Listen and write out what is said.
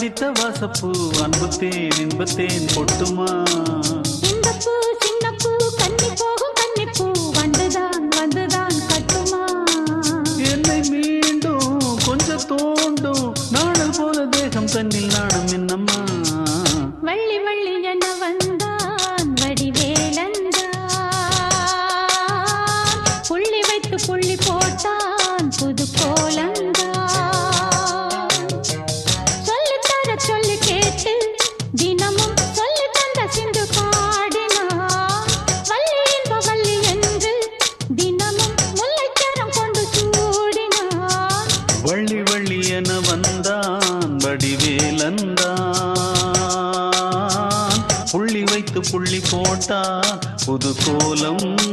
பிடித்த வாசப்பூ அன்புத்தேன் இன்பத்தேன் பொட்டுமா இந்த பூ சின்ன பூ கன்னி போகும் கன்னிப்பூ வந்துதான் வந்துதான் கட்டுமா என்னை மீண்டும் கொஞ்சம் தோண்டும் நாடல் போல தேகம் தன்னில் நாணம் என்னம்மா வள்ளி வள்ளி என வந்தான் வடிவேலந்தான் புள்ளி வைத்து புள்ளி போட்டான் புது கோலந்தான் சொல்லித்தர சொல்லி கேட்டு தினமும் சொல்லி தந்த சிந்து பாடினான் வள்ளி இன்ப வள்ளி என்று தினமும் முல்லைச்சரம் கொண்டு சூடினான் வள்ளி வள்ளி என வந்தான் வடிவேலந்தான் புள்ளி வைத்து புள்ளி போட்டா புது கோலம்